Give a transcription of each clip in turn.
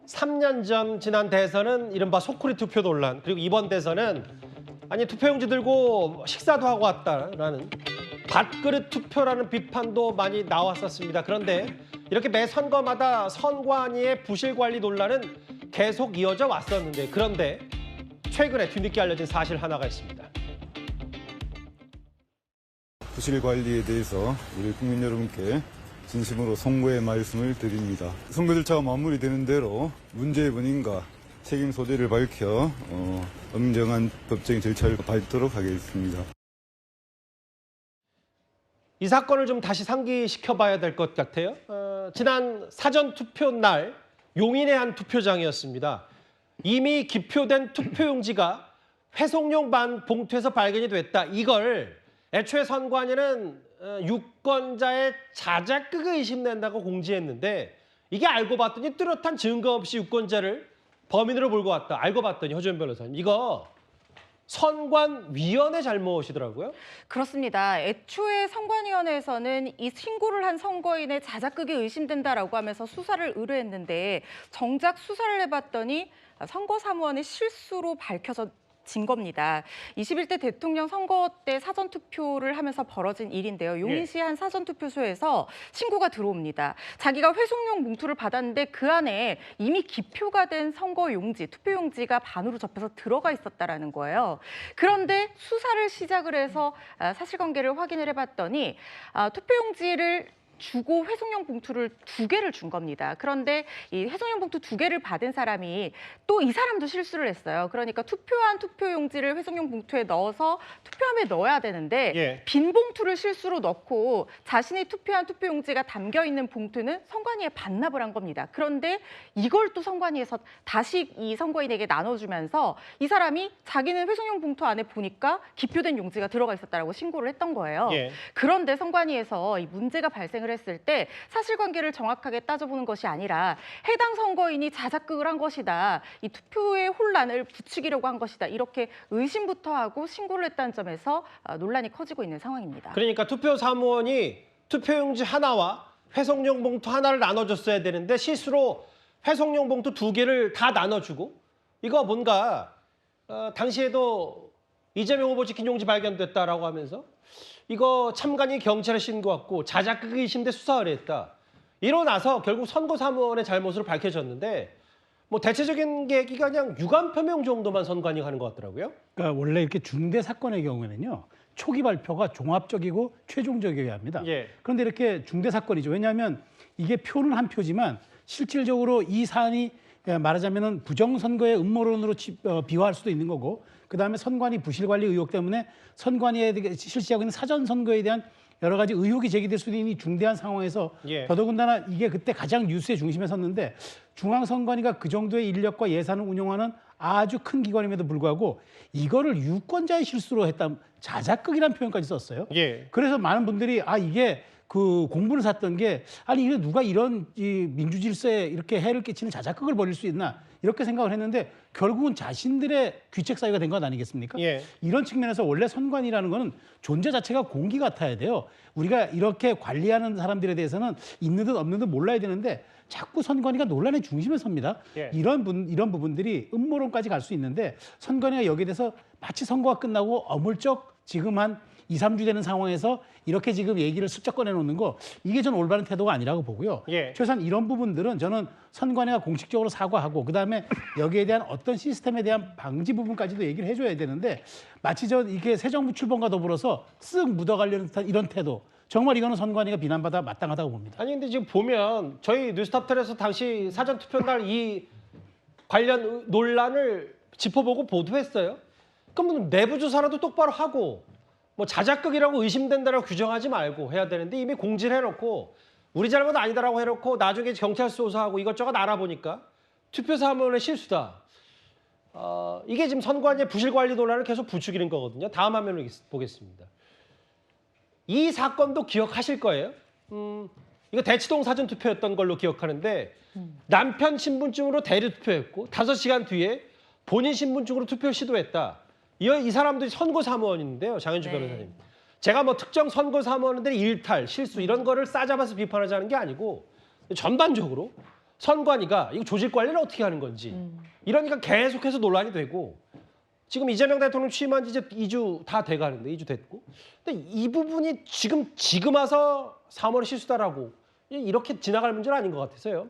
3년 전 지난 대선은 이른바 소쿠리 투표 논란, 그리고 이번 대선은 아니 투표용지 들고 식사도 하고 왔다라는 밥그릇 투표라는 비판도 많이 나왔었습니다. 그런데 이렇게 매 선거마다 선관위의 부실 관리 논란은 계속 이어져 왔었는데, 그런데 최근에 뒤늦게 알려진 사실 하나가 있습니다. 부실 관리에 대해서 우리 국민 여러분께 진심으로 송구의 말씀을 드립니다. 선거 절차가 마무리되는 대로 문제의 원인과 책임 소재를 밝혀 엄정한 법적인 절차를 밟도록 하겠습니다. 이 사건을 좀 다시 상기시켜봐야 될 것 같아요. 지난 사전투표 날 용인의 한 투표장이었습니다. 이미 기표된 투표용지가 회송용 봉투에서 발견이 됐다. 이걸 애초에 선관위는 유권자의 자작극을 의심된다고 공지했는데, 이게 알고 봤더니 뚜렷한 증거 없이 유권자를 범인으로 몰고 왔다. 알고 봤더니 허주연 변호사님, 이거 선관위원회 잘못이더라고요. 그렇습니다. 애초에 선관위원회에서는 이 신고를 한 선거인의 자작극이 의심된다라고 하면서 수사를 의뢰했는데, 정작 수사를 해봤더니 선거사무원의 실수로 밝혀진 겁니다. 21대 대통령 선거 때 사전투표를 하면서 벌어진 일인데요. 용인시 한 사전투표소에서 신고가 들어옵니다. 자기가 회송용 봉투를 받았는데 그 안에 이미 기표가 된 선거용지, 투표용지가 반으로 접혀서 들어가 있었다라는 거예요. 그런데 수사를 시작을 해서 사실관계를 확인을 해봤더니 투표용지를 주고 회송용 봉투를 2개를 준 겁니다. 그런데 이 회송용 봉투 2개를 받은 사람이 또 이 사람도 실수를 했어요. 그러니까 투표한 투표용지를 회송용 봉투에 넣어서 투표함에 넣어야 되는데 빈 봉투를 실수로 넣고 자신이 투표한 투표용지가 담겨 있는 봉투는 선관위에 반납을 한 겁니다. 그런데 이걸 또 선관위에서 다시 이 선거인에게 나눠주면서 이 사람이 자기는 회송용 봉투 안에 보니까 기표된 용지가 들어가 있었다라고 신고를 했던 거예요. 그런데 선관위에서 이 문제가 발생을 했을 때 사실관계를 정확하게 따져보는 것이 아니라 해당 선거인이 자작극을 한 것이다, 이 투표의 혼란을 부추기려고 한 것이다, 이렇게 의심부터 하고 신고를 했다는 점에서 논란이 커지고 있는 상황입니다. 그러니까 투표사무원이 투표용지 하나와 회송용 봉투 하나를 나눠줬어야 되는데 실수로 회송용 봉투 2개를 다 나눠주고, 이거 뭔가 당시에도 이재명 후보 찍힌 용지 발견됐다라고 하면서 이거 참관이 경찰에 신고했고 자작극 의심돼 수사 의뢰했다. 이러고 나서 결국 선거사무원의 잘못으로 밝혀졌는데, 뭐 대체적인 계기가 그냥 유감 표명 정도만 선관위 하는 것 같더라고요. 그러니까 원래 이렇게 중대 사건의 경우에는요, 초기 발표가 종합적이고 최종적이어야 합니다. 그런데 이렇게 중대 사건이죠. 왜냐하면 이게 표는 한 표지만 실질적으로 이 사안이 말하자면은 부정선거의 음모론으로 비화할 수도 있는 거고, 그다음에 선관위 부실관리 의혹 때문에 선관위에 실시하고 있는 사전선거에 대한 여러 가지 의혹이 제기될 수도 있는 중대한 상황에서 더더군다나 이게 그때 가장 뉴스의 중심에 섰는데, 중앙선관위가 그 정도의 인력과 예산을 운영하는 아주 큰 기관임에도 불구하고 이거를 유권자의 실수로 했다, 자작극이라는 표현까지 썼어요. 그래서 많은 분들이 이게 그 공분을 샀던 게, 아니 이게 누가 이런 이 민주질서에 이렇게 해를 끼치는 자작극을 벌일 수 있나, 이렇게 생각을 했는데 결국은 자신들의 귀책 사유가 된 것 아니겠습니까? 이런 측면에서 원래 선관위라는 거는 존재 자체가 공기 같아야 돼요. 우리가 이렇게 관리하는 사람들에 대해서는 있는 듯 없는 듯 몰라야 되는데 자꾸 선관위가 논란의 중심에 섭니다. 이런 부분들이 음모론까지 갈 수 있는데, 선관위가 여기에 대해서 마치 선거가 끝나고 어물쩍 지금 한 2, 3주 되는 상황에서 이렇게 지금 얘기를 슬쩍 꺼내놓는 거, 이게 전 올바른 태도가 아니라고 보고요. 최소한 이런 부분들은 저는 선관위가 공식적으로 사과하고, 그다음에 여기에 대한 어떤 시스템에 대한 방지 부분까지도 얘기를 해줘야 되는데, 마치 이게 새 정부 출범과 더불어서 쓱 묻어가려는 듯한 이런 태도, 정말 이거는 선관위가 비난받아 마땅하다고 봅니다. 아니 근데 지금 보면 저희 뉴스탑텔에서 당시 사전투표 날 이 관련 논란을 짚어보고 보도했어요. 그럼 내부 조사라도 똑바로 하고, 뭐 자작극이라고 의심된다라고 규정하지 말고 해야 되는데, 이미 공지를 해놓고 우리 잘못 아니다라고 해놓고 나중에 경찰 조사하고 이것저것 알아보니까 투표사무원의 실수다. 이게 지금 선관위의 부실관리 논란을 계속 부추기는 거거든요. 다음 화면을 보겠습니다. 이 사건도 기억하실 거예요. 이거 대치동 사전투표였던 걸로 기억하는데, 남편 신분증으로 대리투표했고 5시간 뒤에 본인 신분증으로 투표 시도했다. 이 사람들이 선거사무원인데요, 장현주 변호사님. 제가 뭐 특정 선거사무원들의 일탈, 실수 이런 거를 싸잡아서 비판하자는 게 아니고 전반적으로 선관위가 이거 조직 관리를 어떻게 하는 건지 이러니까 계속해서 논란이 되고 지금 이재명 대통령 취임한 지 이제 2주 다 돼가는데 2주 됐고 근데 이 부분이 지금 와서 3월에 실수다라고 이렇게 지나갈 문제는 아닌 것 같아서요.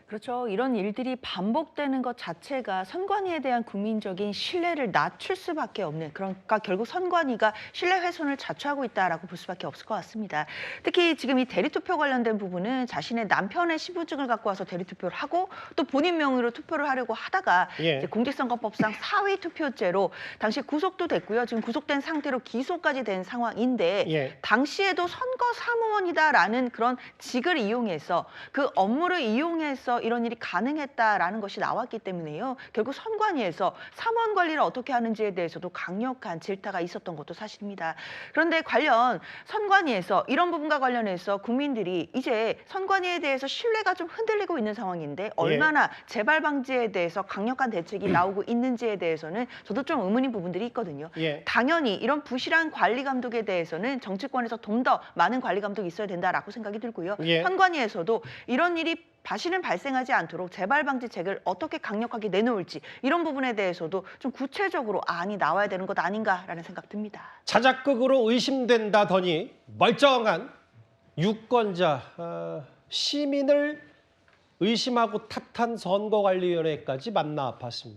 그렇죠. 이런 일들이 반복되는 것 자체가 선관위에 대한 국민적인 신뢰를 낮출 수밖에 없는, 그러니까 결국 선관위가 신뢰 훼손을 자초하고 있다라고 볼 수밖에 없을 것 같습니다. 특히 지금 이 대리투표 관련된 부분은 자신의 남편의 신분증을 갖고 와서 대리투표를 하고 또 본인 명의로 투표를 하려고 하다가 이제 공직선거법상 사위 투표죄로 당시 구속도 됐고요. 지금 구속된 상태로 기소까지 된 상황인데 당시에도 선거 사무원이다라는 그런 직을 이용해서 그 업무를 이용해서 이런 일이 가능했다라는 것이 나왔기 때문에요. 결국 선관위에서 사무원 관리를 어떻게 하는지에 대해서도 강력한 질타가 있었던 것도 사실입니다. 그런데 관련 선관위에서 이런 부분과 관련해서 국민들이 이제 선관위에 대해서 신뢰가 좀 흔들리고 있는 상황인데 얼마나 재발 방지에 대해서 강력한 대책이 나오고 있는지에 대해서는 저도 좀 의문인 부분들이 있거든요. 당연히 이런 부실한 관리 감독에 대해서는 정치권에서 좀 더 많은 관리 감독이 있어야 된다라고 생각이 들고요. 선관위에서도 이런 일이 다시는 발생하지 않도록 재발 방지책을 어떻게 강력하게 내놓을지 이런 부분에 대해서도 좀 구체적으로 안이 나와야 되는 것 아닌가라는 생각 듭니다. 자작극으로 의심된다더니 멀쩡한 유권자, 시민을 의심하고 탓한 선거관리위원회까지 만나 봤습니다.